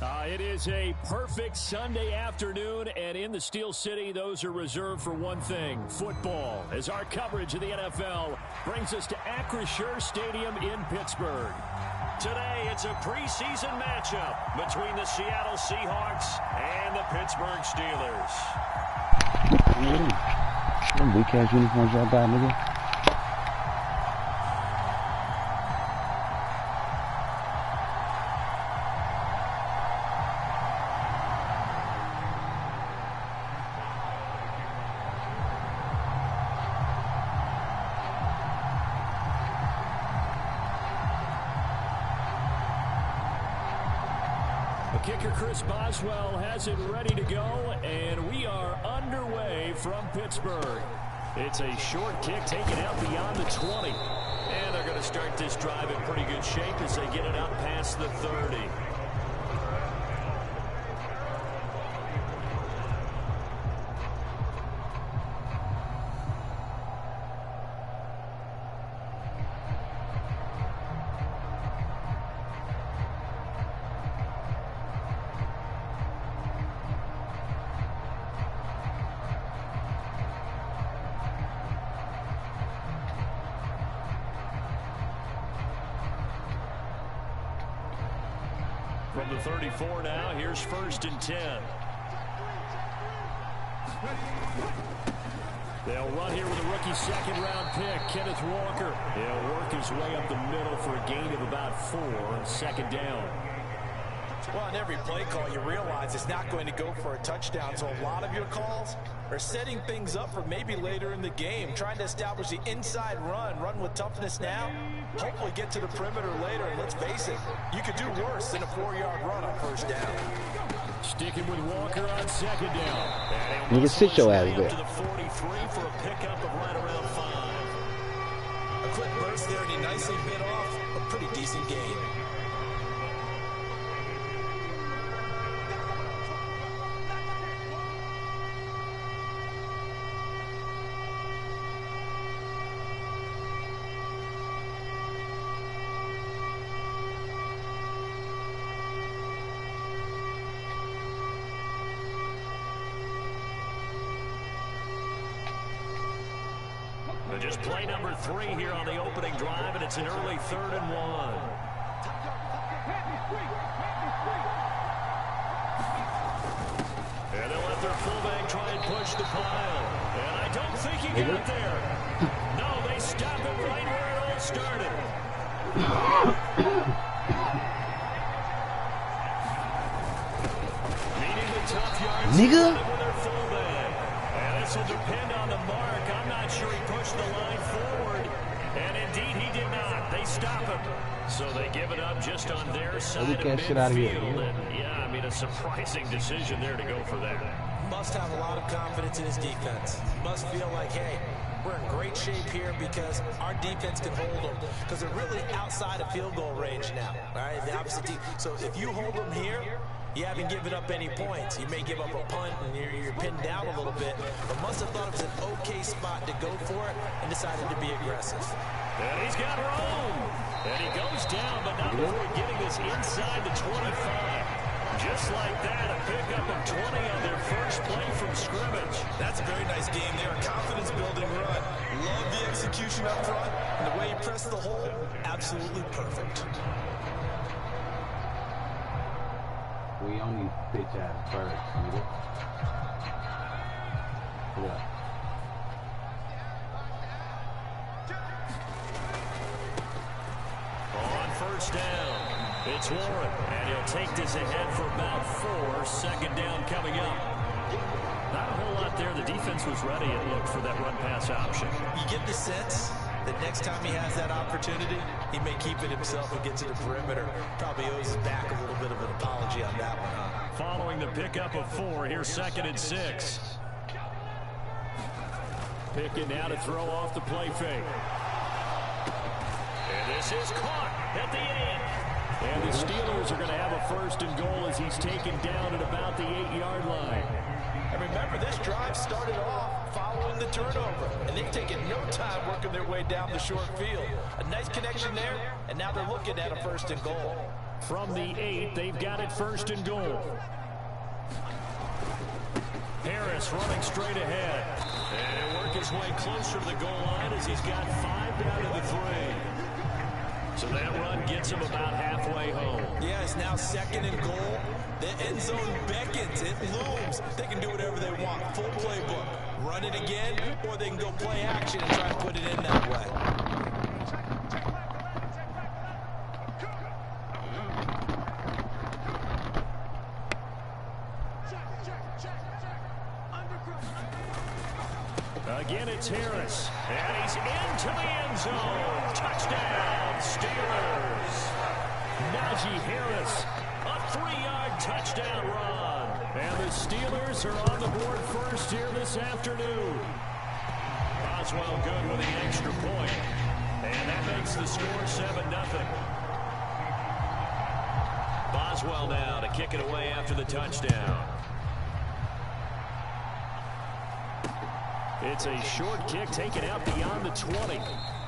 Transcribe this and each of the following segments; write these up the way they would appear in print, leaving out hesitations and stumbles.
It is a perfect Sunday afternoon, and in the Steel City, those are reserved for one thing, football, as our coverage of the NFL brings us to Acrisure Stadium in Pittsburgh. Today, it's a preseason matchup between the Seattle Seahawks and the Pittsburgh Steelers. Them weak-ass uniforms y'all got, nigga. Kicker Chris Boswell has it ready to go, and we are underway from Pittsburgh. It's a short kick taken out beyond the 20. And they're going to start this drive in pretty good shape as they get it out past the 30. From the 34 now, here's 1st and 10. They'll run here with a rookie second-round pick, Kenneth Walker. He'll work his way up the middle for a gain of about 4 on second down. Well, on every play call, you realize it's not going to go for a touchdown, so a lot of your calls are setting things up for maybe later in the game, trying to establish the inside run with toughness now, hopefully get to the perimeter later, and let's face it, you could do worse than a 4-yard run on 1st down. Sticking with Walker on second down. You can sit your ass there. To the 43 for a pickup of right around 5. A quick burst there, and he nicely bit off a pretty decent gain. Just play number 3 here on the opening drive, and it's an early 3rd and 1. And they'll let their fullback try and push the pile. And I don't think he got there. No, they stop it right where it all started. Meeting the tough yards with their fullback. And this will depend on the mark. I'm not sure he pushed the line forward, and indeed he did not. They stop him. So they give it up just on their side of midfield. And yeah, I mean, a surprising decision there to go for that. Must have a lot of confidence in his defense. Must feel like, hey, we're in great shape here because our defense can hold them, because they're really outside of field goal range now. All right, the opposite team. So if you hold them here, you haven't given up any points. You may give up a punt and you're pinned down a little bit, but must have thought it was an okay spot to go for it and decided to be aggressive. And he's got room. And he goes down, but not before getting this inside the 25. Just like that, a pickup of 20 on their first play from scrimmage. That's a very nice game there, a confidence-building run. Love the execution up front, and the way he pressed the hole, absolutely perfect. We only pitch ass first, nigga. Yeah. On 1st down, it's Warren, and he'll take this ahead for about 4. Second down coming up. Not a whole lot there. The defense was ready, it looked, for that run-pass option. You get the sense that next time he has that opportunity, he may keep it himself and get to the perimeter. Probably owes his back a little bit of an apology on that one, huh? Following the pickup of 4, here's 2nd and 6. Pickett now to throw off the play fake. And this is caught at the end. And the Steelers are going to have a 1st and goal as he's taken down at about the 8-yard line. And remember, this drive started off following the turnover, and they've taken no time working their way down the short field. A nice connection there, and now they're looking at a 1st and goal. From the 8, they've got it first and goal. Harris running straight ahead. And he'll work his way closer to the goal line as he's got 5 down to the 3. So that run gets him about halfway home. Yeah, it's now second and goal. The end zone beckons. It looms. They can do whatever they want. Full playbook. Run it again, or they can go play action and try to put it in that way. Again, it's Harris. And he's into the end zone. Touchdown, Steelers. Najee Harris, a 3-yard touchdown run. And the Steelers are on the board first here this afternoon. Boswell good with the extra point. And that makes the score 7-0. Boswell now to kick it away after the touchdown. It's a short kick taken out beyond the 20.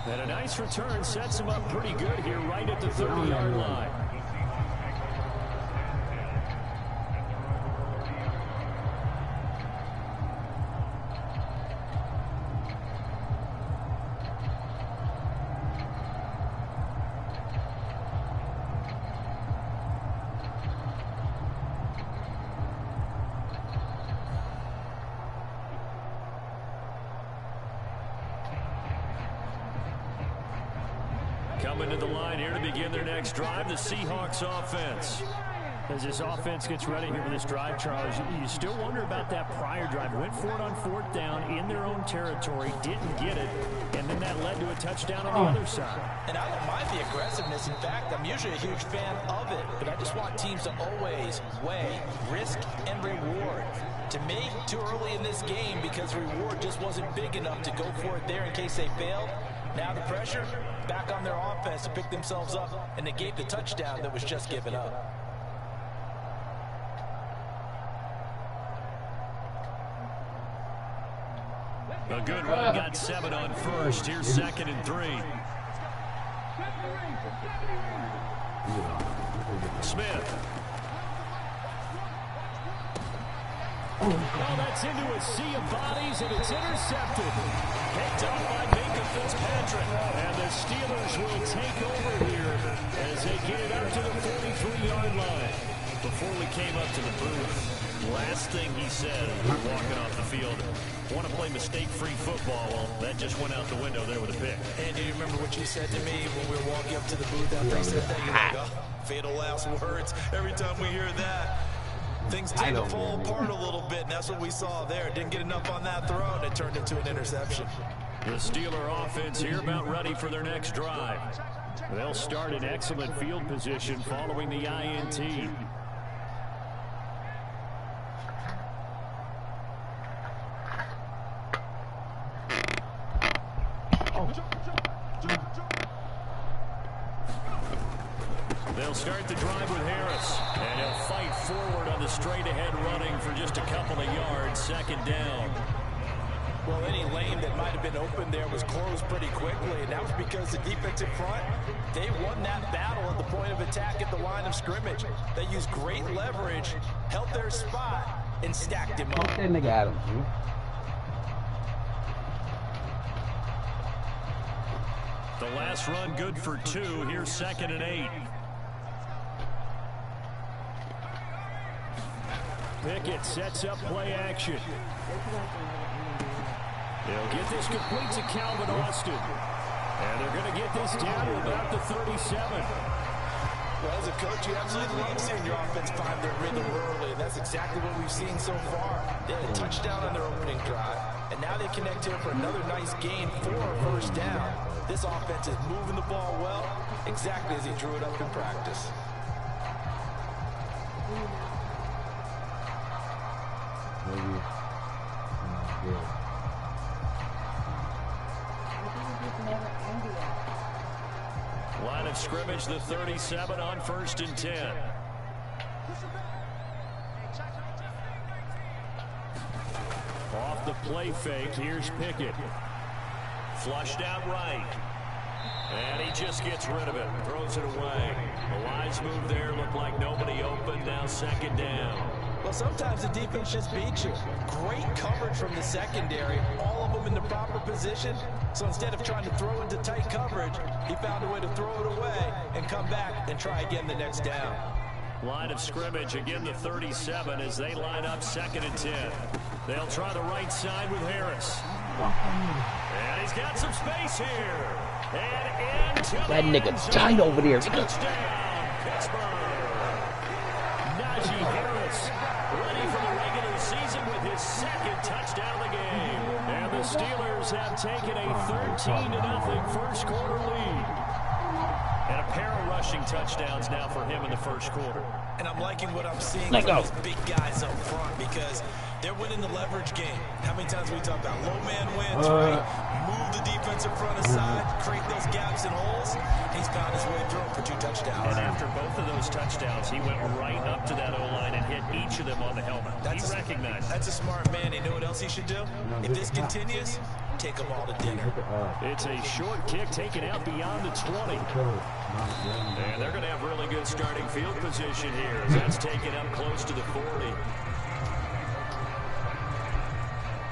And a nice return sets him up pretty good here right at the 30-yard line. Coming to the line here to begin their next drive, the Seahawks offense. As this offense gets ready here for this drive, Charles, you still wonder about that prior drive. Went for it on 4th down in their own territory, didn't get it, and then that led to a touchdown on the other side. And I don't mind the aggressiveness. In fact, I'm usually a huge fan of it, but I just want teams to always weigh risk and reward. To me, too early in this game because reward just wasn't big enough to go for it there in case they failed. Now the pressure back on their offense to pick themselves up and negate the touchdown that was just given up. A good run, got 7 on first. Here's 2nd and 3. Smith. Oh, that's into a sea of bodies, and it's intercepted. Picked up by Minka Fitzpatrick. And the Steelers will take over here as they get it up to the 43-yard line. Before we came up to the booth, last thing he said, walking off the field, want to play mistake-free football. Well, that just went out the window there with a pick. And do you remember what you said to me when we were walking up to the booth after I said that? You're like, oh, fatal last words. Every time we hear that, things tend to fall apart a little bit, and that's what we saw there. Didn't get enough on that throw, and it turned into an interception. The Steeler offense here about ready for their next drive. They'll start in excellent field position following the INT. They'll start the drive with Harris, and he'll fight forward on the straight-ahead running for just a couple of yards, 2nd down. Well, any lane that might have been open there was closed pretty quickly, and that was because the defensive front, they won that battle at the point of attack at the line of scrimmage. They used great leverage, held their spot, and stacked him up. That nigga Adams. The last run good for 2. Here's 2nd and 8. Pickett sets up play action. They'll get this complete to Calvin Austin. And they're going to get this down to about the 37. Well, as a coach, you absolutely love seeing your offense find their rhythm early, and that's exactly what we've seen so far. They had a touchdown on their opening drive, and now they connect here for another nice gain for a 1st down. This offense is moving the ball well, exactly as he drew it up in practice. Line of scrimmage, the 37 on 1st and 10. Off the play fake, here's Pickett. Flushed out right. And he just gets rid of it, throws it away. A wise move there, looked like nobody open, now second down. Well, sometimes the defense just beats you. Great coverage from the secondary, all of them in the proper position. So instead of trying to throw into tight coverage, he found a way to throw it away and come back and try again the next down. Line of scrimmage, again the 37 as they line up 2nd and 10. They'll try the right side with Harris. And he's got some space here. And into that nigga tight over there. Touchdown, Pittsburgh. Najee Harris ready for the regular season with his 2nd touchdown of the game. And the Steelers have taken a 13-0 first quarter lead. And a pair of rushing touchdowns now for him in the first quarter. And I'm liking what I'm seeing from these big guys up front because they're winning the leverage game. How many times we talk about low man wins, right? Move the defensive front aside, create those gaps and holes. He's found his way through for 2 touchdowns. And after both of those touchdowns, he went right up to that O-line and hit each of them on the helmet. He recognized. That's a smart man. You know what else he should do? If this continues, take them all to dinner. It's a short kick taken out beyond the 20. And they're going to have really good starting field position here as that's taken up close to the 40.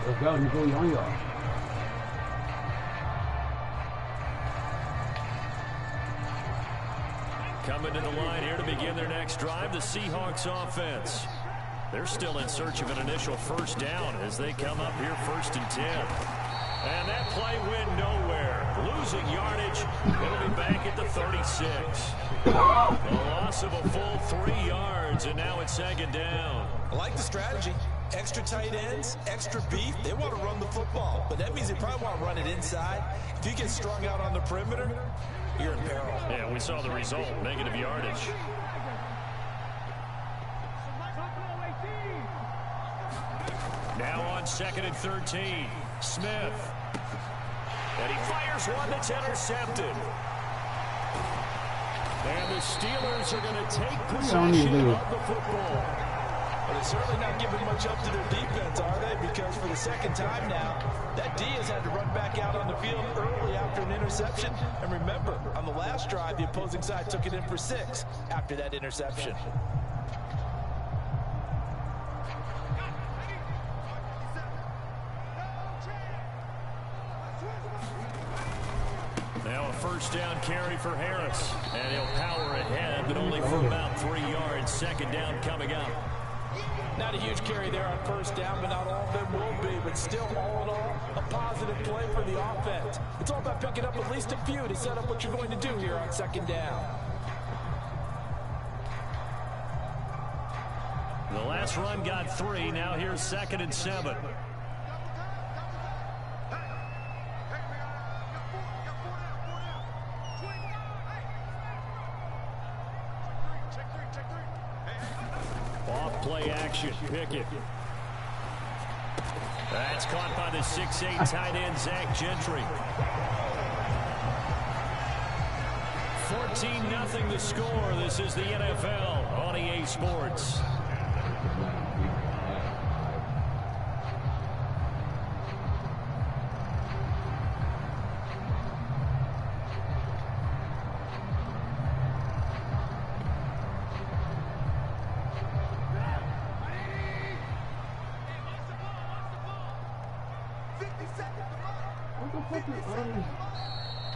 Let's go, Nicole, you're on y'all. Coming to the line here to begin their next drive, the Seahawks offense. They're still in search of an initial first down as they come up here 1st and 10. And that play went nowhere. Losing yardage. It'll be back at the 36. A loss of a full 3 yards, and now it's 2nd down. I like the strategy. Extra tight ends, extra beef. They want to run the football, but that means they probably want to run it inside. If you get strung out on the perimeter, you're in peril. Yeah, we saw the result, negative yardage. Now on 2nd and 13, Smith. And he fires one that's intercepted. And the Steelers are going to take possession of the football. Well, they're certainly not giving much up to their defense, are they? Because for the 2nd time now, that D has had to run back out on the field early after an interception. And remember, on the last drive, the opposing side took it in for 6 after that interception. Now a first down carry for Harris. And he'll power ahead, but only for about 3 yards. 2nd down coming up. Not a huge carry there on first down, but not all of them will be. But still, all in all, a positive play for the offense. It's all about picking up at least a few to set up what you're going to do here on 2nd down. The last run got 3. Now here's 2nd and 7. Play action, Pickett. That's caught by the 6'8" tight end, Zach Gentry. 14-0 the score. This is the NFL on EA Sports.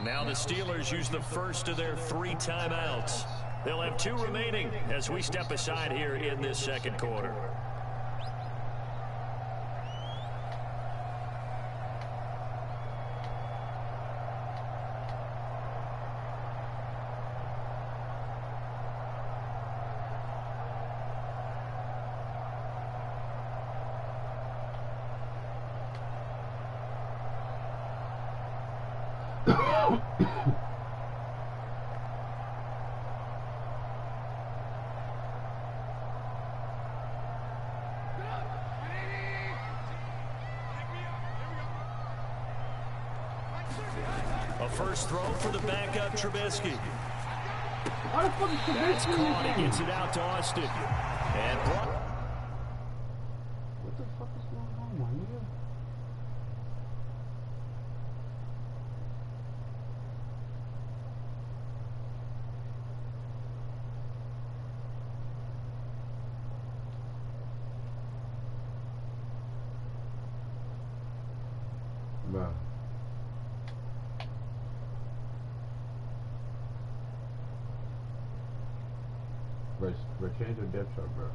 Now the Steelers use the first of their 3 timeouts. They'll have 2 remaining as we step aside here in this 2nd quarter. A first throw for the backup, Trubisky. That's caught. He gets it out to Austin. And brought. What the fuck is going on, my nigga? Bro, change your depth chart, bro.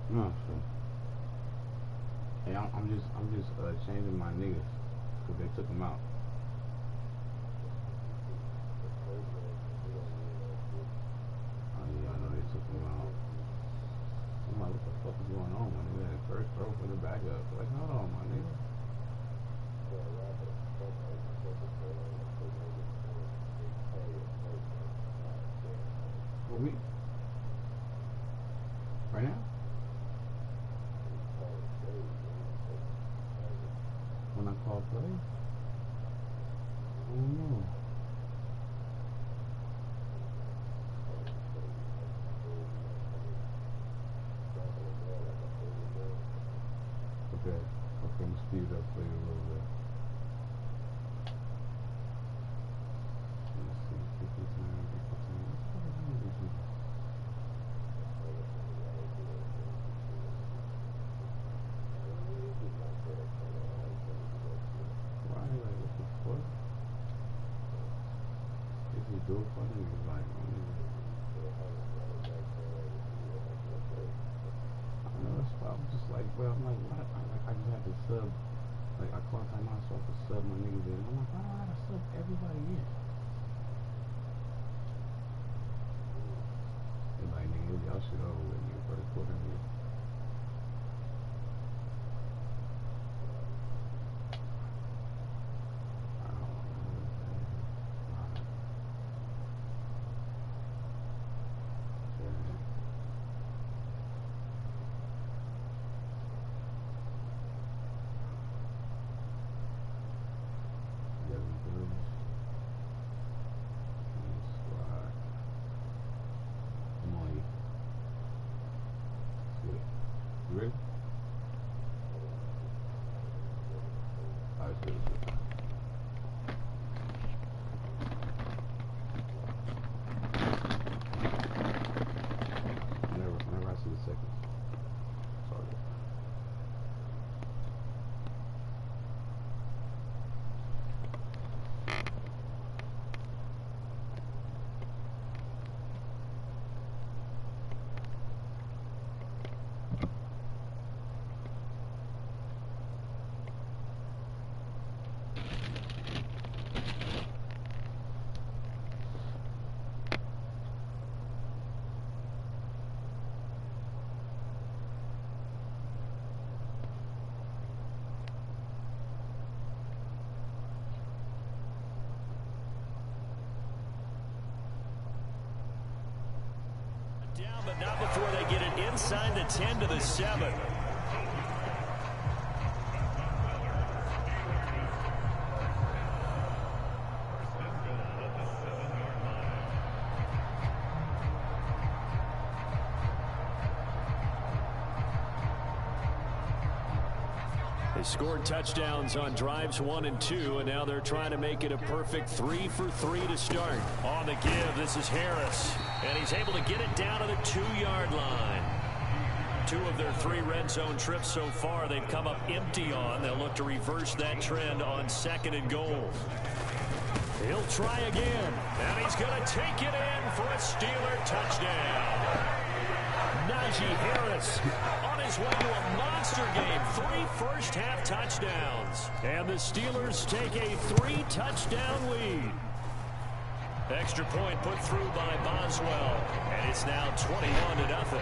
No, sure. Hey, I'm just changing my niggas because they took them out. Oh yeah, I know they took them out. I'm like, what the fuck is going on, my nigga? At first throw for the backup. Like, hold on, my nigga. For me? Right now? When I call play? I don't know. Okay. Okay, I'm gonna speed it up for you a little bit. Let's see, 50 times, 50 times. What the hell is this? Why? Like, what the fuck? If you do it for me, it's like, I know that's why I'm just like, bro, I'm like, why? I just have to sub. Like, I call time out so I can sub my niggas in. I'm like, why do I gotta sub everybody in? They're like, nigga, y'all shit over with in your first quarter, nigga. down, but not before they get it inside the 10 to the 7. They scored touchdowns on drives 1 and 2, and now they're trying to make it a perfect 3 for 3 to start. On the give, this is Harris, and he's able to get it down to the 2-yard line. 2 of their 3 red zone trips so far they've come up empty on. They'll look to reverse that trend on 2nd and goal. He'll try again, and he's going to take it in for a Steeler touchdown. Najee Harris on his way to a monster game. 3 first-half touchdowns. And the Steelers take a 3-touchdown lead. Extra point put through by Boswell. And it's now 21-0.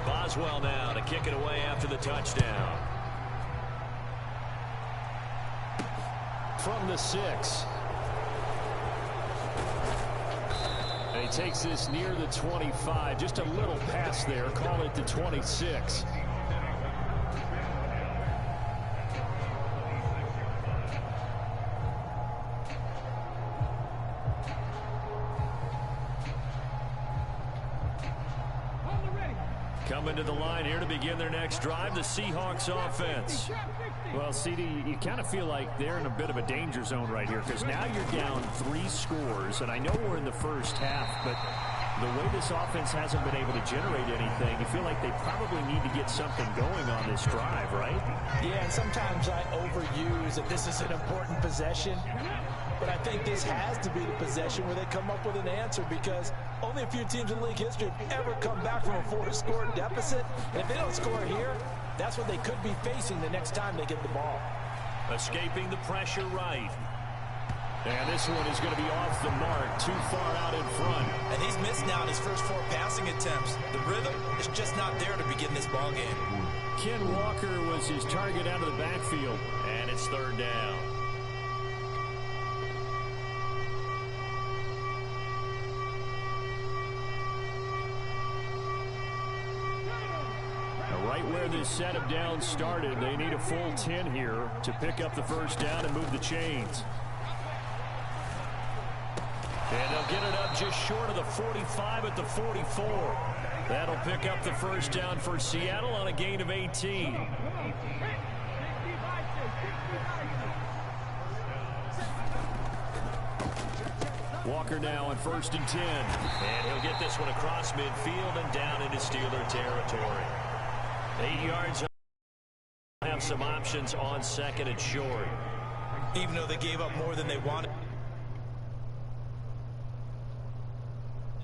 Boswell now to kick it away after the touchdown. From the 6. And he takes this near the 25. Just a little pass there. Call it the 26. Coming to the line here to begin their next drive, the Seahawks offense. Well, CD, you kind of feel like they're in a bit of a danger zone right here because now you're down 3 scores, and I know we're in the first half, but the way this offense hasn't been able to generate anything, you feel like they probably need to get something going on this drive, right? Yeah, and sometimes I overuse that this is an important possession, but I think this has to be the possession where they come up with an answer because only a few teams in league history have ever come back from a 4-score deficit. And if they don't score here, that's what they could be facing the next time they get the ball. Escaping the pressure right. And this one is going to be off the mark, too far out in front. And he's missed now in his first 4 passing attempts. The rhythm is just not there to begin this ball game. Ken Walker was his target out of the backfield. And it's 3rd down. Right where this set of downs started, they need a full 10 here to pick up the first down and move the chains. And they'll get it up just short of the 45 at the 44. That'll pick up the first down for Seattle on a gain of 18. Walker now on 1st and 10. And he'll get this one across midfield and down into Steeler territory. 8 yards. Have some options on 2nd and short. Even though they gave up more than they wanted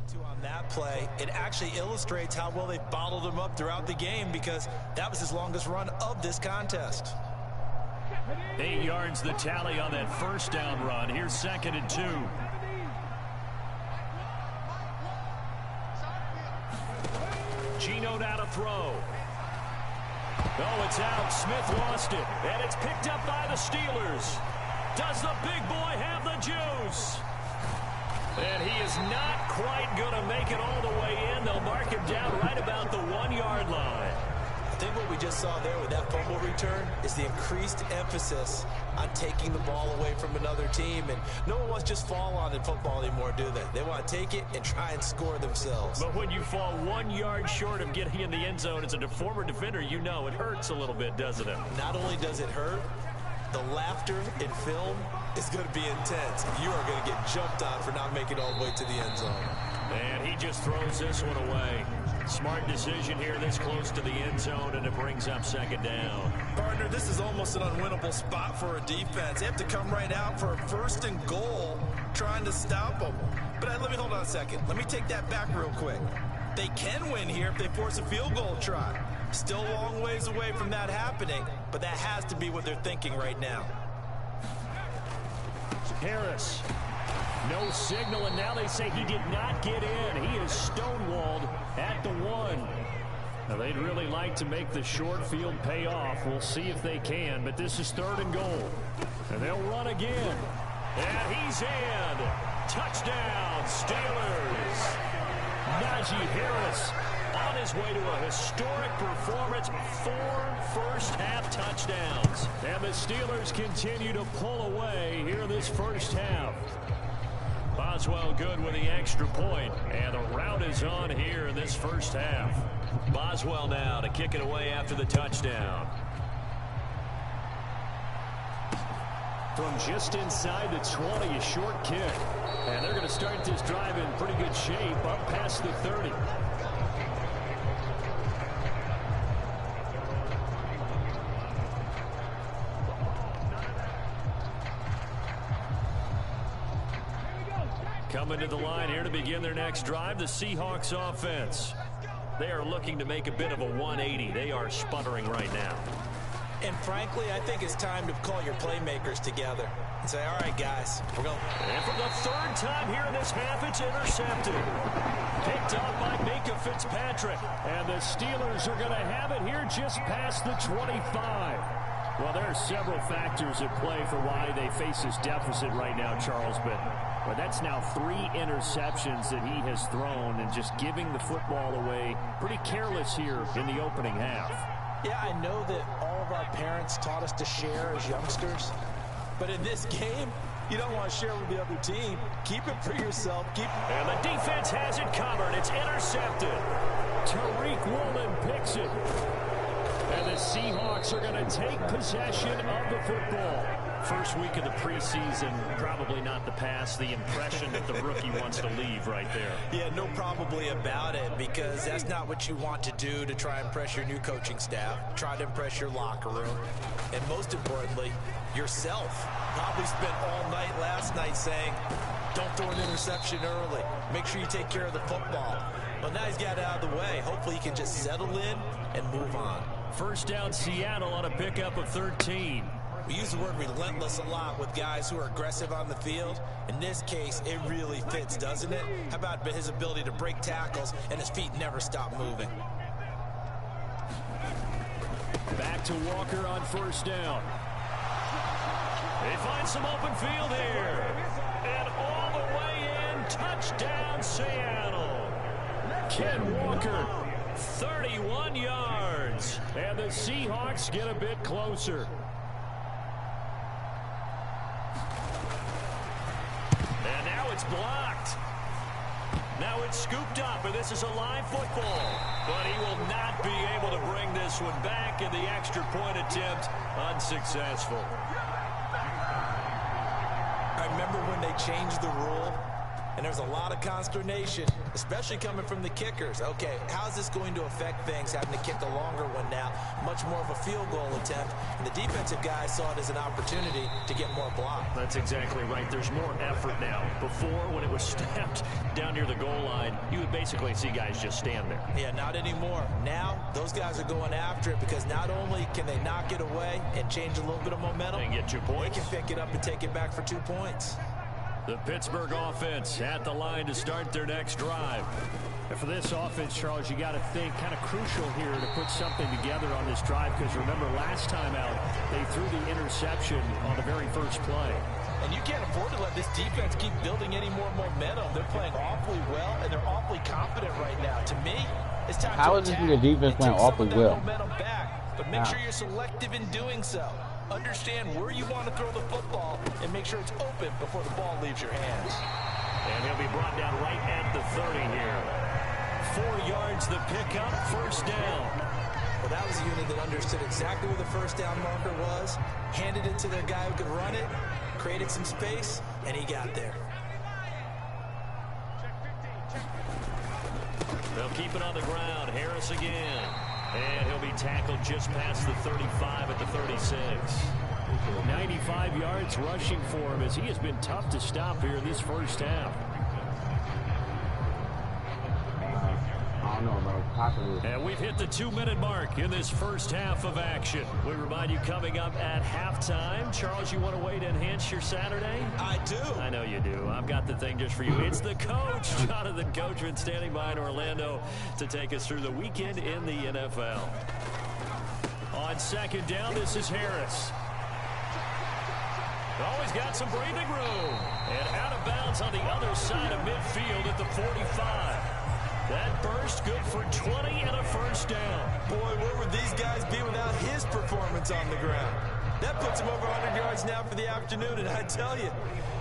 to on that play, it actually illustrates how well they've bottled them up throughout the game because that was his longest run of this contest. 8 yards the tally on that first down run. Here's 2nd and 2. Gino now to throw. Oh, it's out. Smith lost it. And it's picked up by the Steelers. Does the big boy have the juice? And he is not quite going to make it all the way in. They'll mark him down right about the 1-yard line. I think what we just saw there with that fumble return is the increased emphasis on taking the ball away from another team. And no one wants to just fall on in football anymore, do they? They want to take it and try and score themselves. But when you fall 1 yard short of getting in the end zone as a former defender, you know it hurts a little bit, doesn't it? Not only does it hurt, the laughter in film is going to be intense. You are going to get jumped on for not making it all the way to the end zone. And he just throws this one away. Smart decision here this close to the end zone, and it brings up 2nd down. Partner, this is almost an unwinnable spot for a defense. They have to come right out for a 1st and goal trying to stop them. But let me hold on a second. Let me take that back real quick. They can win here if they force a field goal try. Still a long ways away from that happening, but that has to be what they're thinking right now. Harris. No signal, and now they say he did not get in. He is stonewalled at the 1. Now, they'd really like to make the short field pay off. We'll see if they can, but this is 3rd and goal. And they'll run again. And he's in. Touchdown, Steelers. Najee Harris on his way to a historic performance. 4 first-half touchdowns. And the Steelers continue to pull away here this first half. Boswell good with the extra point. And the route is on here in this first half. Boswell now to kick it away after the touchdown. From just inside the 20, a short kick. And they're going to start this drive in pretty good shape up past the 30. Coming to the line here to begin their next drive, the Seahawks offense. They are looking to make a bit of a 180. They are sputtering right now. And frankly, I think it's time to call your playmakers together and say, all right, guys, we're going. And for the 3rd time here in this half, it's intercepted. Picked up by Minka Fitzpatrick. And the Steelers are going to have it here just past the 25. Well, there are several factors at play for why they face this deficit right now, Charles, but that's now 3 interceptions that he has thrown and just giving the football away pretty careless here in the opening half. Yeah, I know that all of our parents taught us to share as youngsters, but in this game, you don't want to share with the other team. Keep it for yourself. And the defense has it covered. It's intercepted. Tariq Woolen picks it. And the Seahawks are going to take possession of the football. First week of the preseason, probably not the pass. The impression that the rookie wants to leave right there. Yeah, no probably about it, because that's not what you want to do to try and impress your new coaching staff. Try to impress your locker room. And most importantly, yourself. Probably spent all night last night saying, don't throw an interception early. Make sure you take care of the football. Well, now he's got it out of the way. Hopefully he can just settle in and move on. First down, Seattle on a pickup of 13. We use the word relentless a lot with guys who are aggressive on the field. In this case, it really fits, doesn't it? How about his ability to break tackles and his feet never stop moving? Back to Walker on first down. They find some open field here. And all the way in, touchdown Seattle. Ken Walker, 31 yards. And the Seahawks get a bit closer. And now it's blocked. Now it's scooped up, and this is a live football. But he will not be able to bring this one back, and the extra point attempt unsuccessful. I remember when they changed the rule, and there's a lot of consternation, especially coming from the kickers. Okay, how's this going to affect things, having to kick a longer one now? Much more of a field goal attempt, and the defensive guys saw it as an opportunity to get more block. That's exactly right. There's more effort now. Before, when it was snapped down near the goal line, you would basically see guys just stand there. Yeah, not anymore. Now, those guys are going after it, because not only can they knock it away and change a little bit of momentum, and get 2 points. They can pick it up and take it back for 2 points. The Pittsburgh offense at the line to start their next drive. And for this offense, Charles, you got to think kind of crucial here to put something together on this drive, because remember last time out they threw the interception on the very first play. And you can't afford to let this defense keep building any more momentum. They're playing awfully well, and they're awfully confident right now. To me, it's time How to is this attack your defense playing awfully well? Momentum back, but make sure you're selective in doing so. Understand where you want to throw the football and make sure it's open before the ball leaves your hands. And he'll be brought down right at the 30 here. 4 yards the pickup, first down. Well, that was a unit that understood exactly where the first down marker was, handed it to their guy who could run it, created some space, and he got there. They'll keep it on the ground. Harris again. And he'll be tackled just past the 35 at the 36. 95 yards rushing for him, as he has been tough to stop here in this first half. I don't know about apocalypse. And we've hit the 2-minute mark in this first half of action. We remind you coming up at halftime. Charles, you want to wait to enhance your Saturday? I do. I know you do. I've got the thing just for you. It's the coach, Jonathan Coachman, standing by in Orlando to take us through the weekend in the NFL. On second down, this is Harris. Always got some breathing room. And out of bounds on the other side of midfield at the 45. That burst good for 20 and a first down. Boy, where would these guys be without his performance on the ground? That puts him over 100 yards now for the afternoon, and I tell you,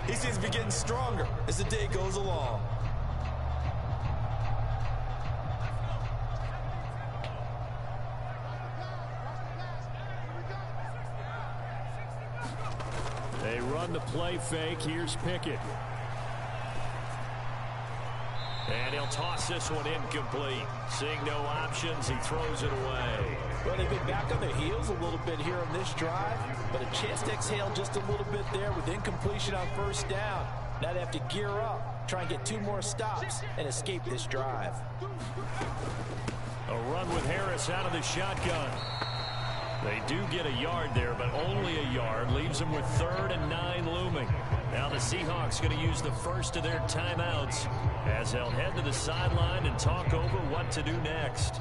he seems to be getting stronger as the day goes along. They run the play fake. Here's Pickett. And he'll toss this one incomplete. Seeing no options, he throws it away. Well, they've been back on their heels a little bit here on this drive, but a chance to exhale just a little bit there with incompletion on first down. Now they have to gear up, try and get 2 more stops, and escape this drive. A run with Harris out of the shotgun. They do get a yard there, but only a yard. Leaves them with 3rd and 9 looming. Now the Seahawks going to use the first of their timeouts as they'll head to the sideline and talk over what to do next.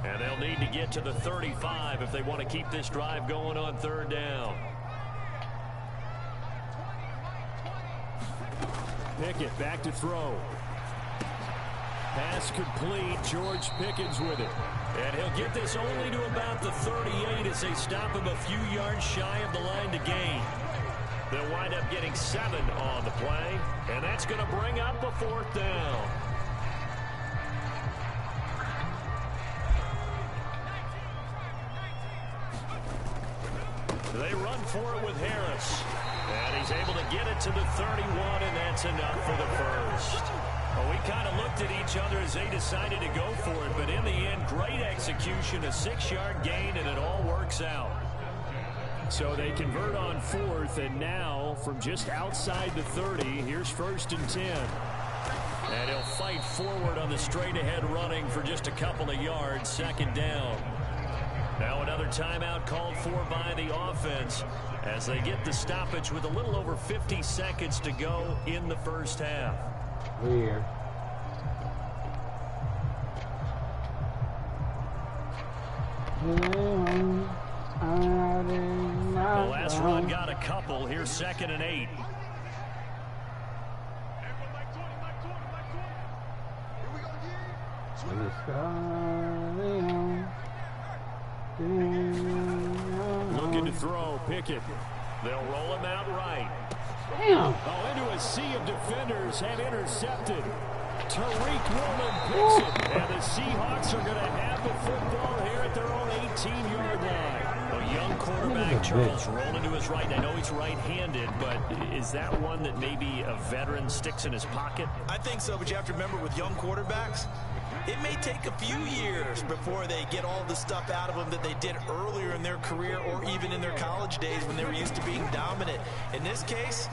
And they'll need to get to the 35 if they want to keep this drive going on 3rd down. Pickett back to throw. Pass complete. George Pickens with it. And he'll get this only to about the 38 as they stop him a few yards shy of the line to gain. They'll wind up getting 7 on the play. And that's going to bring up a 4th down. They run for it with Harris. And he's able to get it to the 31, and that's enough for the first. Well, we kind of looked at each other as they decided to go for it, but in the end, great execution, a 6-yard gain, and it all works out. So they convert on 4th, and now from just outside the 30, here's 1st and 10. And he'll fight forward on the straight-ahead running for just a couple of yards, 2nd down. Now another timeout called for by the offense as they get the stoppage with a little over 50 seconds to go in the first half. Weird. The last run got a couple. Here's 2nd and 8. Looking to throw. Pickett. They'll roll him out right. Damn. Oh, into a sea of defenders and intercepted. Tariq Woolen picks it. And the Seahawks are going to have the football here at their own 18-yard line. A young quarterback, Charles, rolling to his right. I know he's right-handed, but is that one that maybe a veteran sticks in his pocket? I think so, but you have to remember with young quarterbacks, it may take a few years before they get all the stuff out of them that they did earlier in their career or even in their college days when they were used to being dominant. In this case,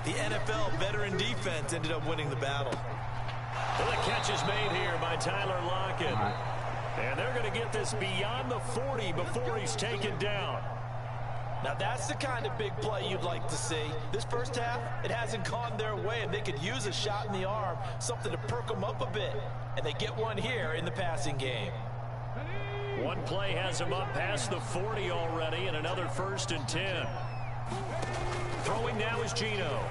the NFL veteran defense ended up winning the battle. Well, the catch is made here by Tyler Lockett. And they're going to get this beyond the 40 before he's taken down. Now that's the kind of big play you'd like to see. This first half, it hasn't gone their way, and they could use a shot in the arm, something to perk them up a bit. And they get one here in the passing game. One play has him up past the 40 already, and another 1st and 10. Throwing now is Geno.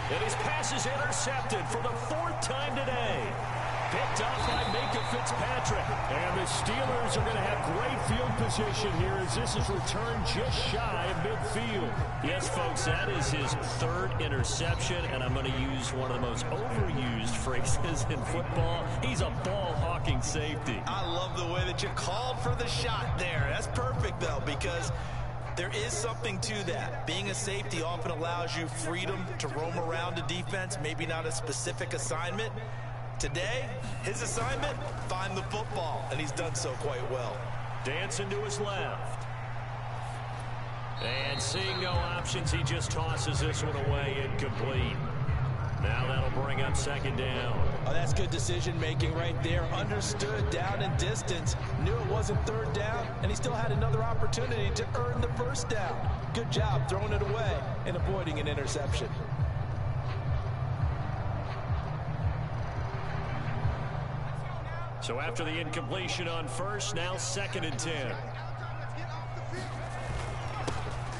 And his pass is intercepted for the 4th time today. Picked off by Minka Fitzpatrick. And the Steelers are going to have great field position here as this is returned just shy of midfield. Yes, folks, that is his 3rd interception, and I'm going to use one of the most overused phrases in football. He's a ball-hawking safety. I love the way that you called for the shot there. That's perfect, though, because There is something to that. Being a safety often allows you freedom to roam around a defense, maybe not a specific assignment. Today, his assignment, find the football, and he's done so quite well. Dancing to his left. And seeing no options, he just tosses this one away, incomplete. Now that'll bring up second down. Oh, that's good decision-making right there. Understood down and distance. Knew it wasn't third down, and he still had another opportunity to earn the first down. Good job throwing it away and avoiding an interception. So after the incompletion on first, now 2nd and 10.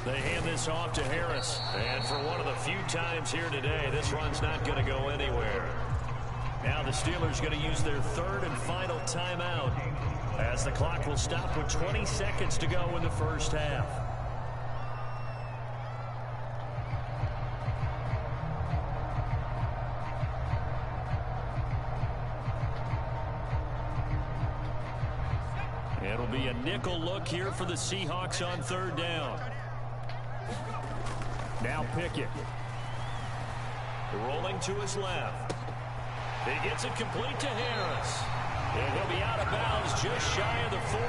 They hand this off to Harris. And for one of the few times here today, this run's not going to go anywhere. Now the Steelers going to use their 3rd and final timeout as the clock will stop with 20 seconds to go in the first half. It'll be a nickel look here for the Seahawks on 3rd down. Now Pickett. Rolling to his left. He gets it complete to Harris. And he'll be out of bounds just shy of the 40.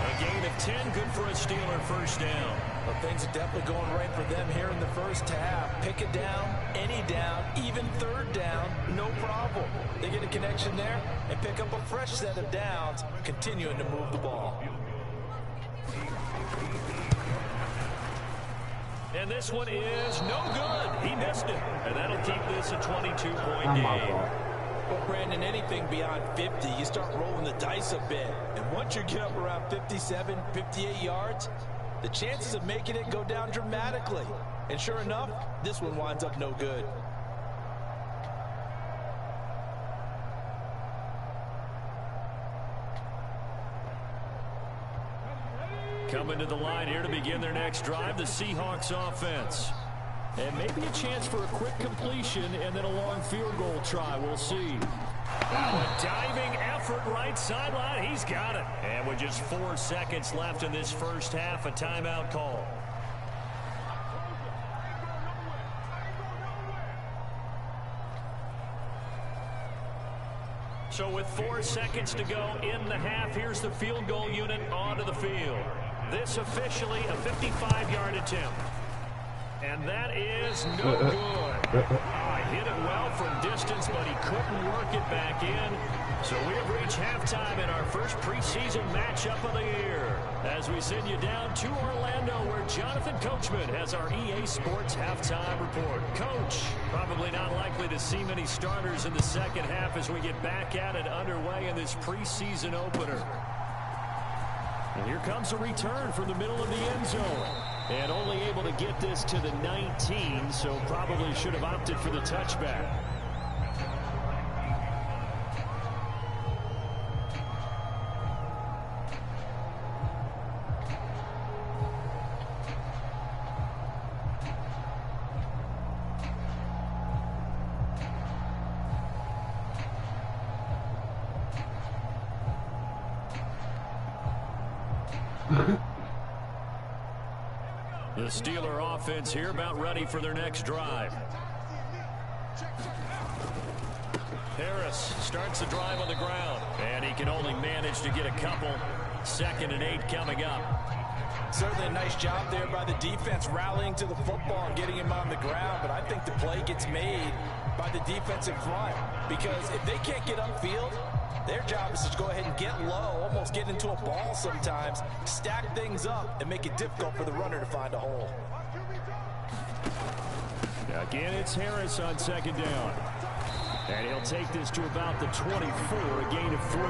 A gain of 10, good for a Steeler first down. Well, things are definitely going right for them here in the first half. Pick it down, any down, even 3rd down, no problem. They get a connection there and pick up a fresh set of downs, continuing to move the ball. And this one is no good. He missed it. And that'll keep this a 22-point game. Well, Brandon, anything beyond 50, you start rolling the dice a bit. And once you get up around 57, 58 yards, the chances of making it go down dramatically. And sure enough, this one winds up no good. Coming to the line here to begin their next drive, the Seahawks offense. And maybe a chance for a quick completion and then a long field goal try. We'll see. A diving effort right sideline. He's got it. And with just 4 seconds left in this first half, a timeout call. So with 4 seconds to go in the half, here's the field goal unit onto the field. This officially a 55-yard attempt. And that is no good. Hit it well from distance, but he couldn't work it back in. So we have reached halftime in our first preseason matchup of the year. As we send you down to Orlando, where Jonathan Coachman has our EA Sports halftime report. Coach, probably not likely to see many starters in the second half as we get back at it underway in this preseason opener. And here comes a return from the middle of the end zone. And only able to get this to the 19, so probably should have opted for the touchback. The Steeler offense here about ready for their next drive. Harris starts the drive on the ground, and he can only manage to get a couple. 2nd and 8 coming up. Certainly a nice job there by the defense rallying to the football and getting him on the ground, but I think the play gets made by the defensive front, because if they can't get upfield, their job is to go ahead and get low, almost get into a ball sometimes, stack things up, and make it difficult for the runner to find a hole. Again, it's Harris on 2nd down. And he'll take this to about the 24, a gain of 3.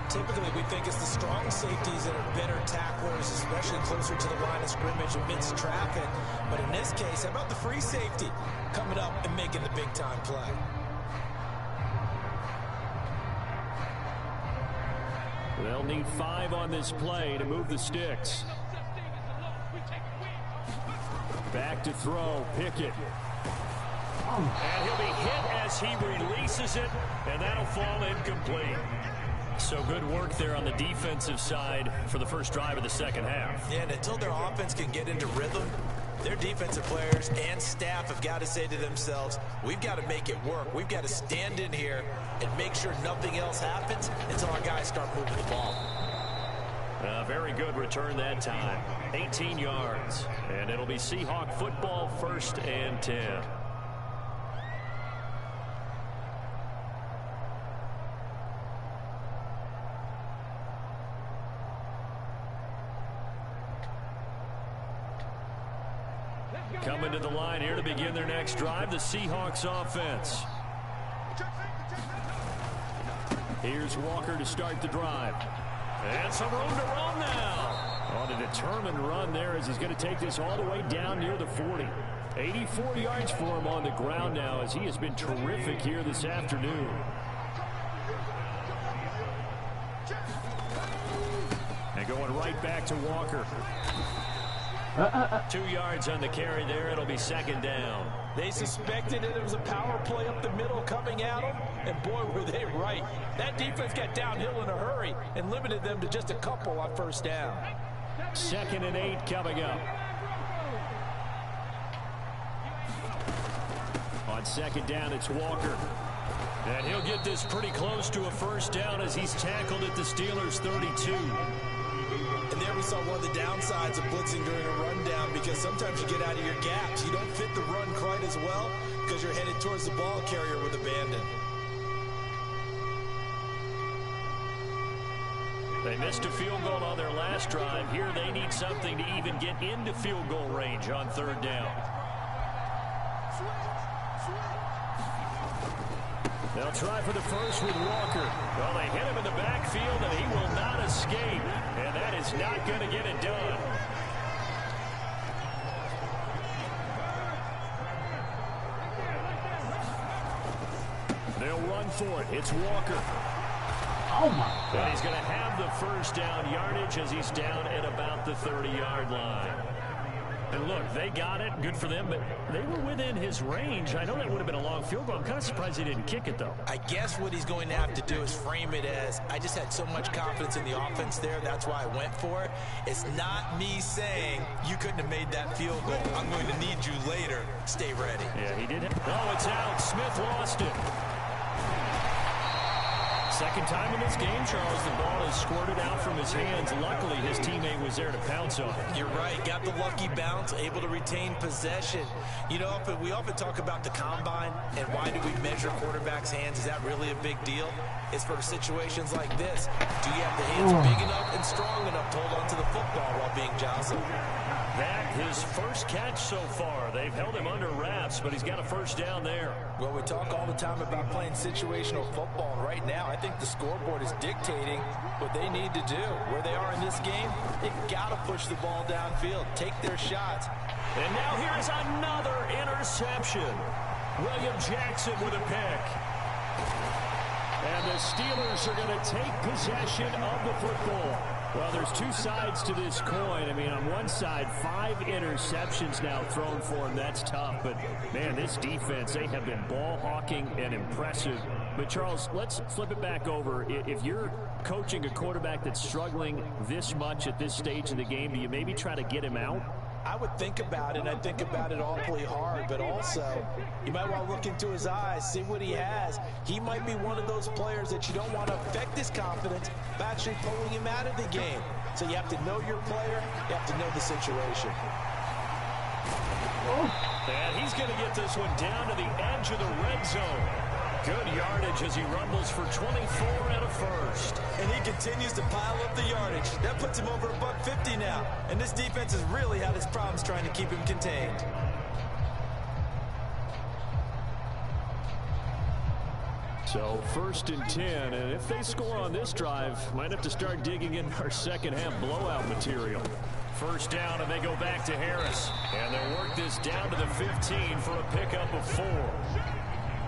Typically, we think it's the strong safeties that are better tacklers, especially closer to the line of scrimmage amidst traffic. But in this case, how about the free safety coming up and making the big-time play? They'll need 5 on this play to move the sticks. Back to throw, Pickett. And he'll be hit as he releases it, and that'll fall incomplete. So good work there on the defensive side for the first drive of the second half. Yeah, and until their offense can get into rhythm, their defensive players and staff have got to say to themselves, we've got to make it work. We've got to stand in here and make sure nothing else happens until our guys start moving the ball. Very good return that time. 18 yards. And it'll be Seahawk football, 1st and 10. Coming to the line here to begin their next drive, the Seahawks offense. Here's Walker to start the drive. And some room to run now. On a determined run there as he's going to take this all the way down near the 40. 84 yards for him on the ground now as he has been terrific here this afternoon. And going right back to Walker. 2 yards on the carry there. It'll be 2nd down. They suspected that it was a power play up the middle coming at them, and boy, were they right. That defense got downhill in a hurry and limited them to just a couple on 1st down. 2nd and 8 coming up. On 2nd down, it's Walker. And he'll get this pretty close to a 1st down as he's tackled at the Steelers' 32. And there we saw one of the downsides of blitzing during a rundown, because sometimes you get out of your gaps. You don't fit the run quite as well because you're headed towards the ball carrier with abandon. They missed a field goal on their last drive. Here they need something to even get into field goal range on 3rd down. They'll try for the first with Walker. Well, they hit him in the backfield, and he will not escape. And that is not going to get it done. They'll run for it. It's Walker. Oh, my God. And he's going to have the 1st down yardage as he's down at about the 30-yard line. And look, they got it. Good for them, but they were within his range. I know that would have been a long field goal. I'm kind of surprised he didn't kick it, though. I guess what he's going to have to do is frame it as, I just had so much confidence in the offense there, that's why I went for it. It's not me saying, you couldn't have made that field goal. I'm going to need you later. Stay ready. Yeah, he did. Oh, it's out. Smith lost it. Second time in this game, Charles, the ball is squirted out from his hands. Luckily, his teammate was there to pounce on it. You're right. Got the lucky bounce, able to retain possession. You know, we often talk about the combine and why do we measure quarterbacks' hands. Is that really a big deal? It's for situations like this. Do you have the hands big enough and strong enough to hold on to the football while being jostled? That his first catch so far. They've held him under wraps, but he's got a 1st down there. Well, we talk all the time about playing situational football, and right now I think the scoreboard is dictating what they need to do. Where they are in this game, they've got to push the ball downfield, take their shots. And now here's another interception. William Jackson with a pick. And the Steelers are going to take possession of the football. Well, there's two sides to this coin. I mean, on one side, 5 interceptions now thrown for him. That's tough. But, man, this defense, they have been ball hawking and impressive. But, Charles, let's flip it back over. If you're coaching a quarterback that's struggling this much at this stage of the game, do you maybe try to get him out? I would think about it, and I think about it awfully hard, but also you might want to look into his eyes, see what he has. He might be one of those players that you don't want to affect his confidence by actually pulling him out of the game. So you have to know your player, you have to know the situation. And he's going to get this one down to the edge of the red zone. Good yardage as he rumbles for 24 and a first. And he continues to pile up the yardage. That puts him over $150 now. And this defense has really had its problems trying to keep him contained. So 1st and 10, and if they score on this drive, might have to start digging in our second half blowout material. 1st down, and they go back to Harris. And they'll work this down to the 15 for a pickup of 4.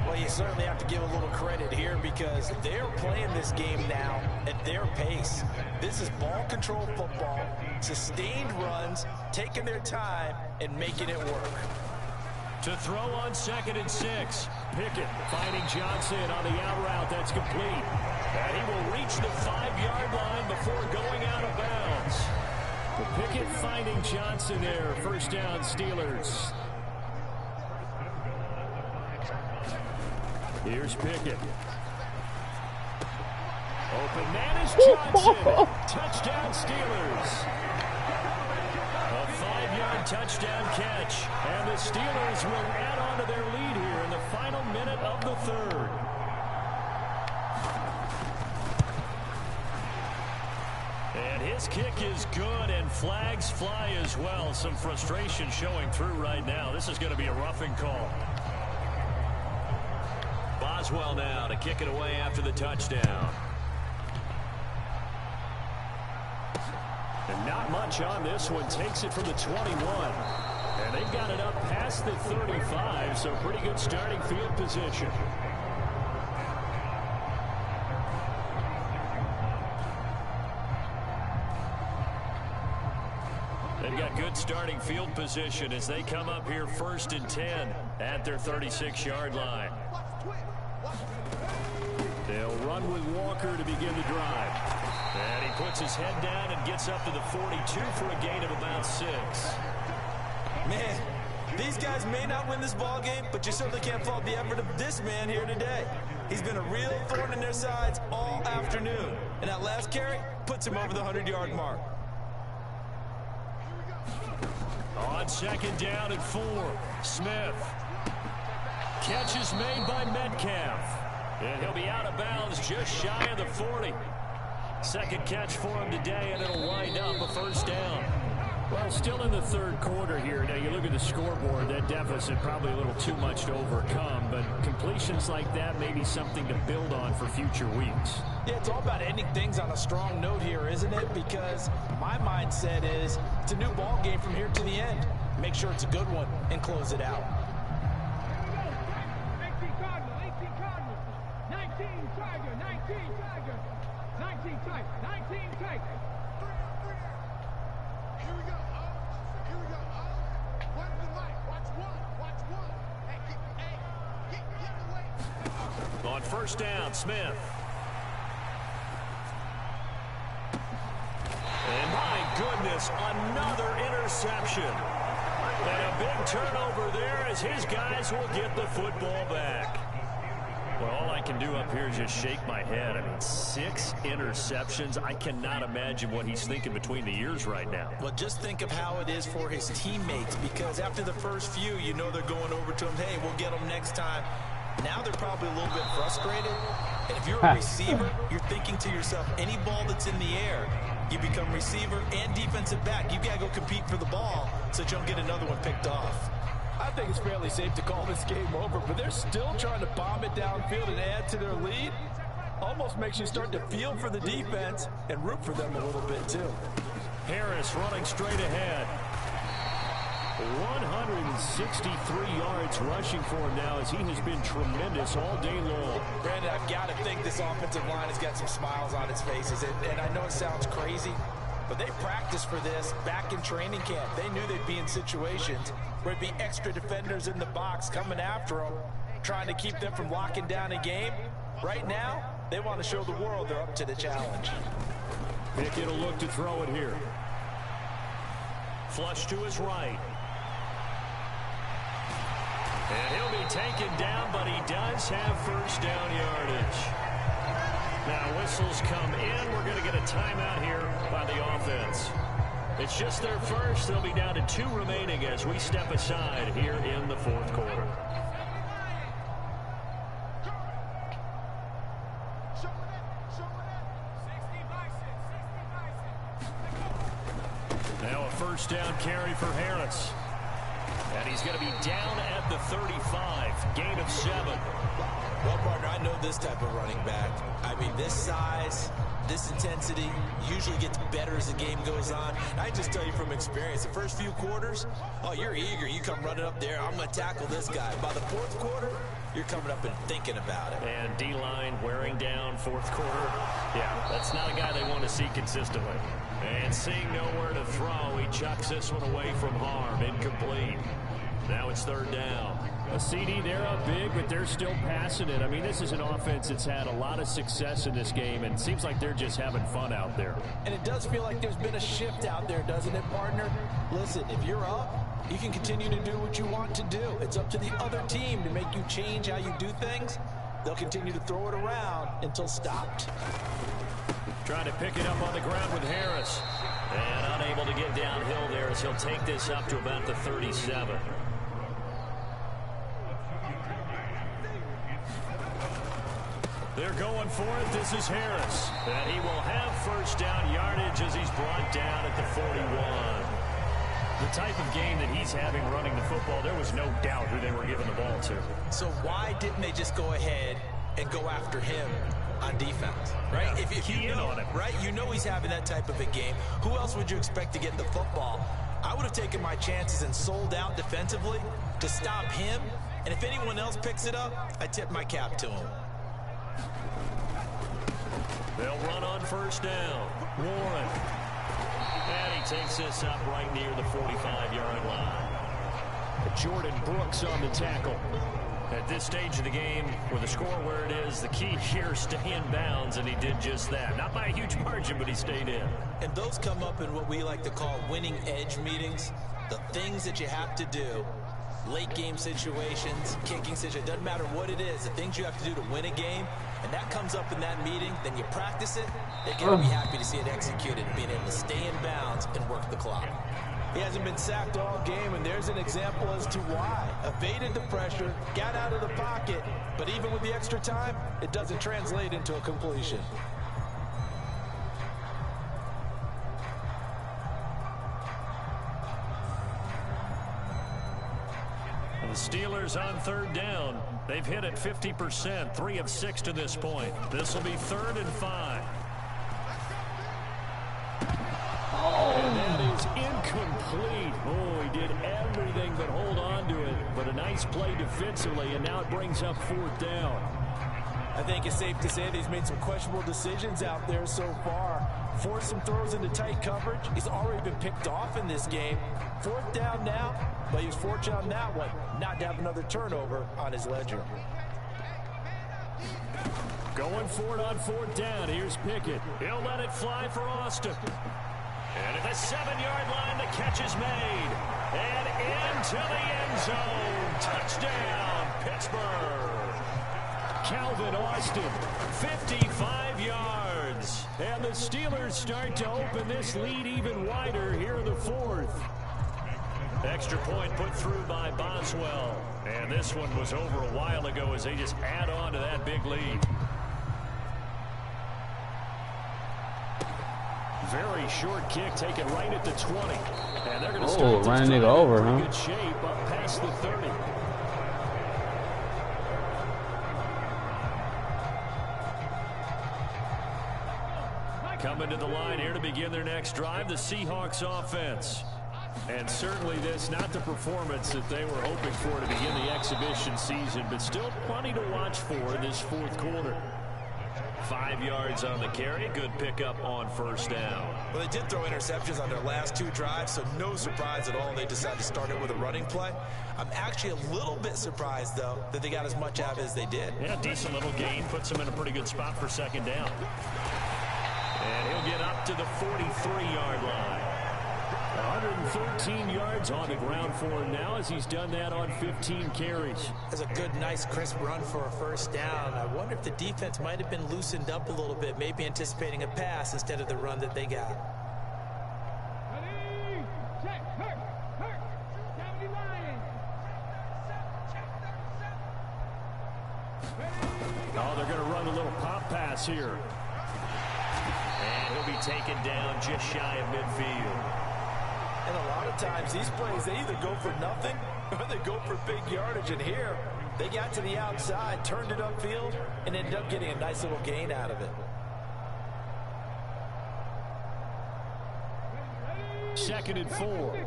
Well, you certainly have to give a little credit here because they're playing this game now at their pace. This is ball control football, sustained runs, taking their time, and making it work. To throw on 2nd and 6. Pickett finding Johnson on the out route. That's complete. And he will reach the Pickett finding Johnson there. First down, Steelers. Here's Pickett. Open man is Johnson. Touchdown, Steelers. A 5-yard touchdown catch. And the Steelers will add on to their lead here in the final minute of the third. And his kick is good, and flags fly as well. Some frustration showing through right now. This is going to be a roughing call. Boswell now to kick it away after the touchdown. And not much on this one. Takes it from the 21. And they've got it up past the 35, so pretty good starting field position. They've got good starting field position as they come up here 1st and 10 at their 36-yard line. They'll run with Walker to begin the drive. And he puts his head down and gets up to the 42 for a gain of about 6. Man, these guys may not win this ball game, but you certainly can't fault the effort of this man here today. He's been a real thorn in their sides all afternoon. And that last carry puts him over the 100-yard mark. On 2nd down and 4, Smith. Catch is made by Metcalf. And he'll be out of bounds just shy of the 40. Second catch for him today, and it'll wind up a 1st down. Well, still in the third quarter here. Now, you look at the scoreboard, that deficit probably a little too much to overcome, but completions like that may be something to build on for future weeks. Yeah, it's all about ending things on a strong note here, isn't it? Because my mindset is it's a new ball game from here to the end. Make sure it's a good one and close it out. 18 Cardinal, 19 Tiger, 19 Tiger, 19 Tiger, 19 Tiger. Here we go. Here we go. One to the right. Watch one. Watch one. Hey, get away. On 1st down, Smith. And my goodness, another interception. And a big turnover there as his guys will get the football back. Well, all I can do up here is just shake my head. I mean, 6 interceptions. I cannot imagine what he's thinking between the ears right now. Well, just think of how it is for his teammates, because after the first few, you know they're going over to him, hey, we'll get them next time. Now they're probably a little bit frustrated. And if you're a receiver, you're thinking to yourself, any ball that's in the air, you become receiver and defensive back. You got to go compete for the ball so that you don't get another one picked off. I think it's fairly safe to call this game over, but they're still trying to bomb it downfield and add to their lead. Almost makes you start to feel for the defense and root for them a little bit, too. Harris running straight ahead. 163 yards rushing for him now as he has been tremendous all day long. Brandon, I've got to think this offensive line has got some smiles on its faces. And I know it sounds crazy, but they practiced for this back in training camp. They knew they'd be in situations where it'd be extra defenders in the box coming after them, trying to keep them from locking down a game. Right now, they want to show the world they're up to the challenge. Pickett will look to throw it here. Flush to his right. And he'll be taken down, but he does have 1st down yardage. Now whistles come in. We're going to get a timeout here by the offense. It's just their first. They'll be down to 2 remaining as we step aside here in the 4th quarter. Now a 1st down carry for Harris. And he's going to be down at the 35. Gain of 7. Well, partner, I know this type of running back. I mean, this size, this intensity usually gets better as the game goes on. I just tell you from experience, the first few quarters, oh, you're eager. You come running up there. I'm going to tackle this guy. By the 4th quarter, you're coming up and thinking about it. And D-line wearing down 4th quarter. Yeah, that's not a guy they want to see consistently. And seeing nowhere to throw, he chucks this one away from harm. Incomplete. Now it's third down. A CD, they're up big, but they're still passing it. I mean, this is an offense that's had a lot of success in this game, and it seems like they're just having fun out there. And it does feel like there's been a shift out there, doesn't it, partner? Listen, if you're up, you can continue to do what you want to do. It's up to the other team to make you change how you do things. They'll continue to throw it around until stopped. Trying to pick it up on the ground with Harris. And unable to get downhill there as he'll take this up to about the 37. They're going for it. This is Harris. And he will have first down yardage as he's brought down at the 41. The type of game that he's having running the football, there was no doubt who they were giving the ball to. So why didn't they just go ahead and go after him on defense, right? Yeah, if you know, on him. Right? You know he's having that type of a game. Who else would you expect to get the football? I would have taken my chances and sold out defensively to stop him. And if anyone else picks it up, I tip my cap to him. They'll run on first down. Warren. And he takes this up right near the 45-yard line. Jordan Brooks on the tackle. At this stage of the game, with the score where it is, the key here is stay in bounds, and he did just that. Not by a huge margin, but he stayed in. And those come up in what we like to call winning edge meetings. The things that you have to do, late game situations, kicking situations, doesn't matter what it is, the things you have to do to win a game, and that comes up in that meeting, then you practice it, they're going to be happy to see it executed, being able to stay in bounds and work the clock. He hasn't been sacked all game, and there's an example as to why. Evaded the pressure, got out of the pocket, but even with the extra time, it doesn't translate into a completion. The Steelers on third down. They've hit it 50%, 3 of 6 to this point. This will be 3rd and 5. And that is incomplete. Oh, he did everything but hold on to it. But a nice play defensively, and now it brings up 4th down. I think it's safe to say that he's made some questionable decisions out there so far. Forced some throws into tight coverage. He's already been picked off in this game. 4th down now, but he was fortunate on that one not to have another turnover on his ledger. Going for it on 4th down. Here's Pickett. He'll let it fly for Austin. And at the 7-yard line, the catch is made. And into the end zone. Touchdown, Pittsburgh. Calvin Austin, 55 yards. And the Steelers start to open this lead even wider here in the 4th. Extra point put through by Boswell. And this one was over a while ago as they just add on to that big lead. Very short kick, taken right at the 20. And they're going to start run a nigga over, huh? Good shape up past the 30. Coming to the line here to begin their next drive, the Seahawks offense. And certainly this, not the performance that they were hoping for to begin the exhibition season, but still plenty to watch for in this 4th quarter. 5 yards on the carry. Good pickup on first down. Well, they did throw interceptions on their last 2 drives, so no surprise at all they decided to start it with a running play. I'm actually a little bit surprised, though, that they got as much out of it as they did. Yeah, decent little gain. Puts them in a pretty good spot for 2nd down. And he'll get up to the 43-yard line. 113 yards on the ground for him now as he's done that on 15 carries. That's a good, nice, crisp run for a first down. I wonder if the defense might have been loosened up a little bit, maybe anticipating a pass instead of the run that they got. Ready, check, hurt, down the line. Oh, they're going to run a little pop pass here. And he'll be taken down just shy of midfield. And a lot of times these plays, they either go for nothing or they go for big yardage. And here, they got to the outside, turned it upfield, and ended up getting a nice little gain out of it. Second and 4.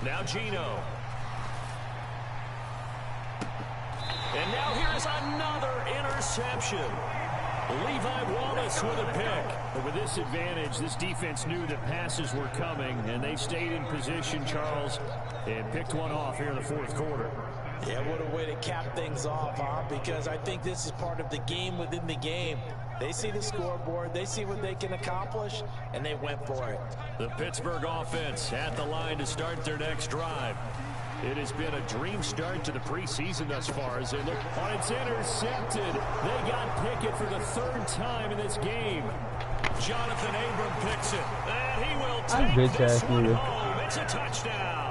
Now Gino. And now here's another interception. Levi Wallace with a pick. But with this advantage, this defense knew that passes were coming, and they stayed in position, Charles, and picked one off here in the fourth quarter. Yeah, what a way to cap things off, huh? Because I think this is part of the game within the game. They see the scoreboard, they see what they can accomplish, and they went for it. The Pittsburgh offense at the line to start their next drive. It has been a dream start to the preseason thus far as they look. Oh, it's intercepted. They got Pickett for the third time in this game. Jonathan Abram picks it, and he will take this one home. It's a touchdown.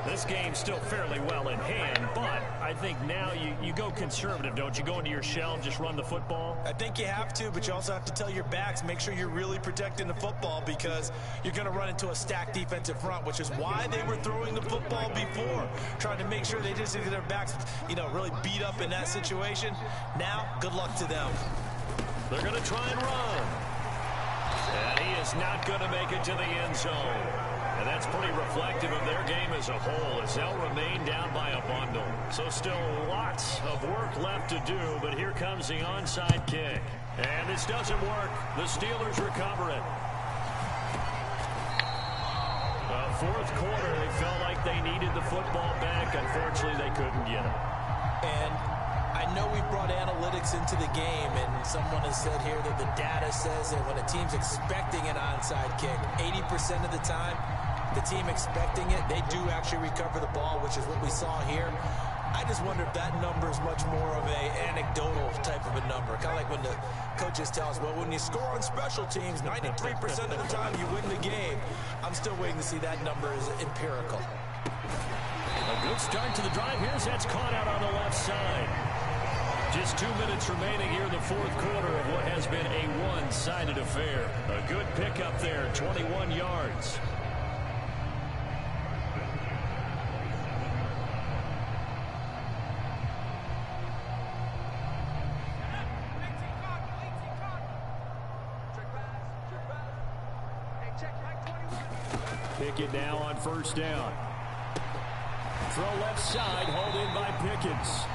This game's still fairly well in hand, but I think now you go conservative, don't you? Go into your shell and just run the football? I think you have to, but you also have to tell your backs, make sure you're really protecting the football because you're going to run into a stacked defensive front, which is why they were throwing the football before, trying to make sure they just get their backs, really beat up in that situation. Now, good luck to them. They're going to try and run. And he is not going to make it to the end zone. And that's pretty reflective of their game as a whole as they'll remain down by a bundle. So still lots of work left to do, but here comes the onside kick. And this doesn't work. The Steelers recover it. Fourth quarter, they felt like they needed the football back. Unfortunately, they couldn't get it. And I know we brought analytics into the game, and someone has said here that the data says that when a team's expecting an onside kick, 80% of the time, the team expecting it, they do actually recover the ball, which is what we saw here. I just wonder if that number is much more of a anecdotal type of a number. Kind of like when the coaches tell us, well, when you score on special teams, 93% of the time you win the game. I'm still waiting to see that number is empirical. A good start to the drive. Here's that's caught out on the left side. Just 2 minutes remaining here in the fourth quarter of what has been a one-sided affair. A good pickup there, 21 yards. Pickett now on first down. Throw left side, hauled in by Pickens.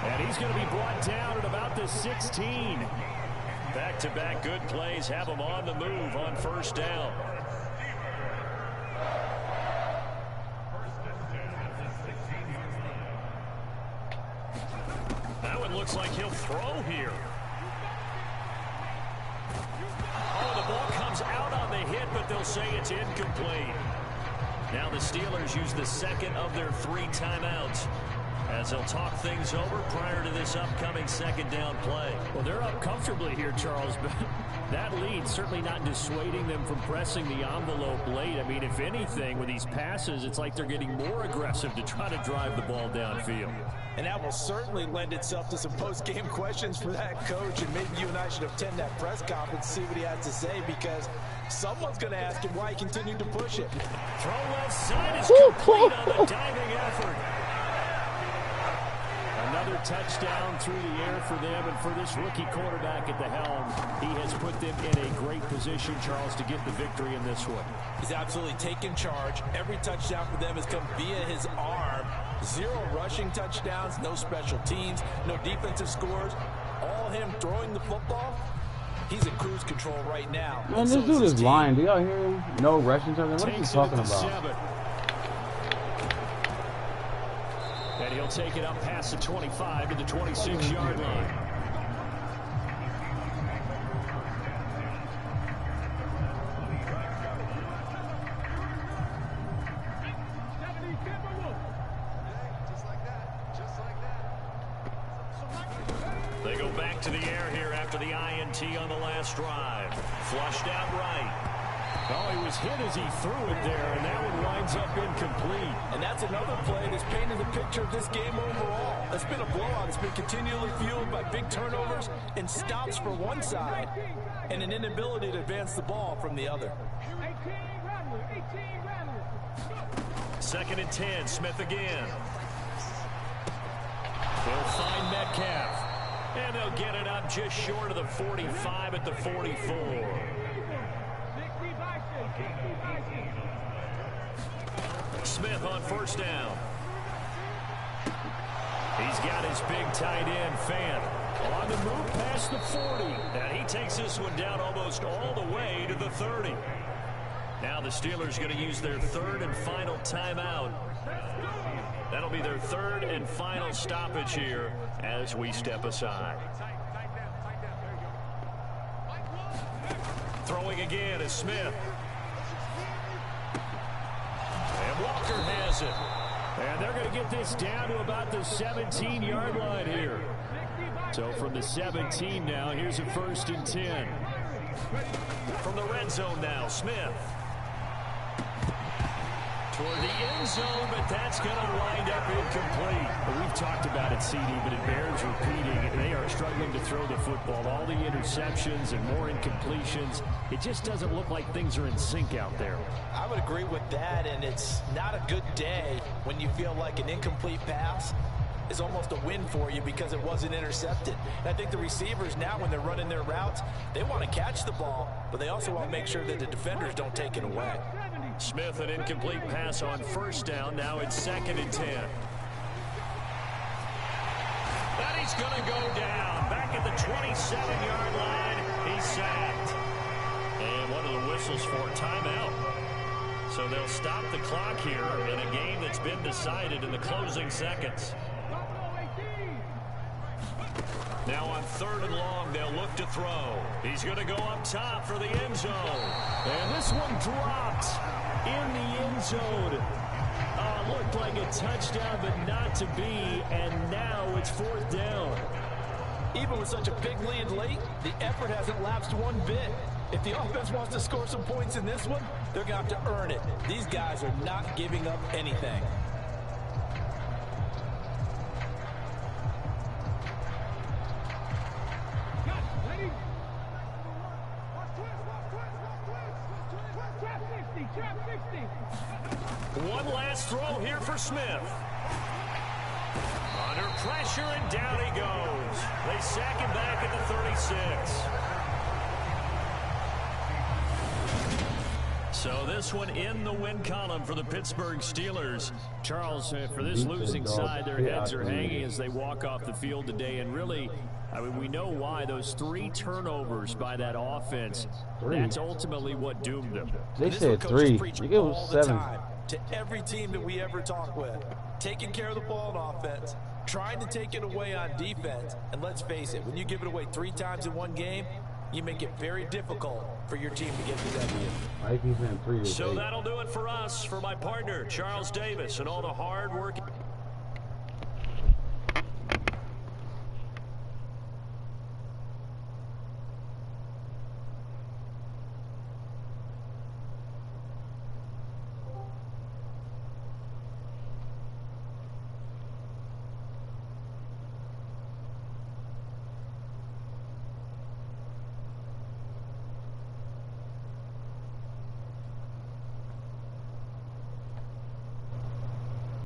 And he's going to be brought down at about the 16. Back-to-back good plays have him on the move on first down. That one looks like he'll throw here. Oh, the ball comes out on the hit, but they'll say it's incomplete. Now the Steelers use the second of their 3 timeouts as they'll talk things over prior to this upcoming second down play. Well, they're up comfortably here, Charles, but that lead certainly not dissuading them from pressing the envelope late. I mean, if anything, with these passes, it's like they're getting more aggressive to try to drive the ball downfield. And that will certainly lend itself to some post-game questions for that coach, and maybe you and I should attend that press conference, see what he has to say, because someone's going to ask him why he continued to push it. Throw left side is complete on the diving effort. Another touchdown through the air for them, and for this rookie quarterback at the helm, he has put them in a great position, Charles, to get the victory in this one. He's absolutely taken charge. Every touchdown for them has come via his arm. 0 rushing touchdowns, no special teams, no defensive scores. All him throwing the football. He's in cruise control right now. Man, this dude is lying. Do y'all hear him? No rushing touchdowns. What are you talking about? 7. And he'll take it up past the 25 to the 26-yard line. They go back to the air here after the INT on the last drive. Flushed out right. Oh, he was hit as he threw it there, and that one winds up incomplete. And that's another play that's painted the picture of this game overall. It's been a blowout. It's been continually fueled by big turnovers and stops for one side and an inability to advance the ball from the other. 2nd and 10, Smith again. They'll find Metcalf. And they'll get it up just short of the 45 at the 44. Smith on first down. He He's got his big tight end, Fan. On the move past the 40. And he takes this one down almost all the way to the 30. Now the Steelers going to use their third and final timeout. That'll be their third and final stoppage here as we step aside. Throwing again is Smith. And Walker has it. And they're going to get this down to about the 17-yard line here. So from the 17 now, here's a 1st and 10. From the red zone now, Smith. Toward the end zone, but that's going to wind up incomplete. Well, we've talked about it, CD, but it bears repeating. They are struggling to throw the football. All the interceptions and more incompletions. It just doesn't look like things are in sync out there. I would agree with that, and it's not a good day when you feel like an incomplete pass is almost a win for you because it wasn't intercepted. And I think the receivers now, when they're running their routes, they want to catch the ball, but they also want to make sure that the defenders don't take it away. Smith, an incomplete pass on 1st down. Now it's 2nd and 10. And he's going to go down. Back at the 27-yard line. He's sacked. And one of the whistles for timeout. So they'll stop the clock here in a game that's been decided in the closing seconds. Now on 3rd and long, they'll look to throw. He's going to go up top for the end zone. And this one dropped in the end zone. Looked like a touchdown, but not to be. And now it's 4th down. Even with such a big lead late, the effort hasn't lapsed one bit. If the offense wants to score some points in this one, they're going to have to earn it. These guys are not giving up anything. One last throw here for Smith. Under pressure, and down he goes. They sack him back at the 36. So this one in the win column for the Pittsburgh Steelers. Charles, for this losing side, their heads are hanging as they walk off the field today. And really, I mean, we know why. Those 3 turnovers by that offense, that's ultimately what doomed them. They said 3. You give them 7. To every team that we ever talk with, taking care of the ball on offense, trying to take it away on defense, and let's face it, when you give it away 3 times in one game, you make it very difficult for your team to get the W. So that'll do it for us. For my partner, Charles Davis, and all the hard work.